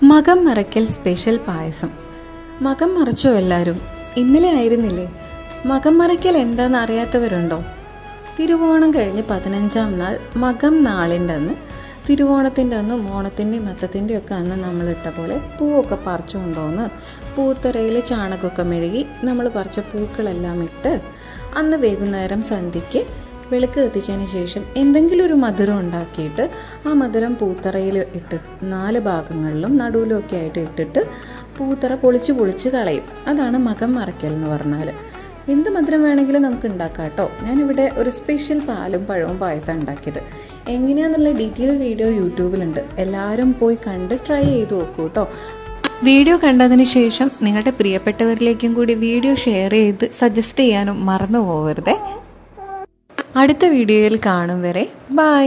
മകം മറയ്ക്കൽ സ്പെഷ്യൽ പായസം. മകം മറച്ചോ എല്ലാവരും? ഇന്നലെ ആയിരുന്നില്ലേ? മകം മറയ്ക്കൽ എന്താണെന്ന് അറിയാത്തവരുണ്ടോ? തിരുവോണം കഴിഞ്ഞ് 15-ാം നാൾ മകം നാളിൻ്റെ അന്ന്, തിരുവോണത്തിൻ്റെ അന്നും ഓണത്തിൻ്റെയും അത്തത്തിൻ്റെയും ഒക്കെ അന്ന് നമ്മളിട്ട പോലെ പൂവൊക്കെ പറിച്ചു കൊണ്ടുവന്ന് പൂത്തറയിൽ ചാണകമൊക്കെ മെഴുകി നമ്മൾ പറിച്ച പൂക്കളെല്ലാം ഇട്ട് അന്ന് വൈകുന്നേരം സന്ധ്യയ്ക്ക് വിളക്ക് കത്തിച്ചതിന് ശേഷം എന്തെങ്കിലും ഒരു മധുരം ഉണ്ടാക്കിയിട്ട് ആ മധുരം പൂത്തറയിൽ ഇട്ട് 4 ഭാഗങ്ങളിലും നടുവിലും ഒക്കെ ആയിട്ട് ഇട്ടിട്ട് പൂത്തറ പൊളിച്ച് കളയും. അതാണ് മകം മറയ്ക്കൽ എന്ന് പറഞ്ഞാൽ. എന്ത് മധുരം വേണമെങ്കിലും നമുക്ക് ഉണ്ടാക്കാം കേട്ടോ. ഞാനിവിടെ ഒരു സ്പെഷ്യൽ പാലും പഴവും പായസം ഉണ്ടാക്കിയത്. എങ്ങനെയാണെന്നുള്ള ഡീറ്റെയിൽ വീഡിയോ യൂട്യൂബിലുണ്ട്. എല്ലാവരും പോയി കണ്ട് ട്രൈ ചെയ്ത് നോക്കൂ കേട്ടോ. വീഡിയോ കണ്ടതിന് ശേഷം നിങ്ങളുടെ പ്രിയപ്പെട്ടവരിലേക്കും കൂടി വീഡിയോ ഷെയർ ചെയ്ത് സജസ്റ്റ് ചെയ്യാനും മറന്നു പോകരുതേ. അടുത്ത വീഡിയോയിൽ കാണും വരെ ബൈ.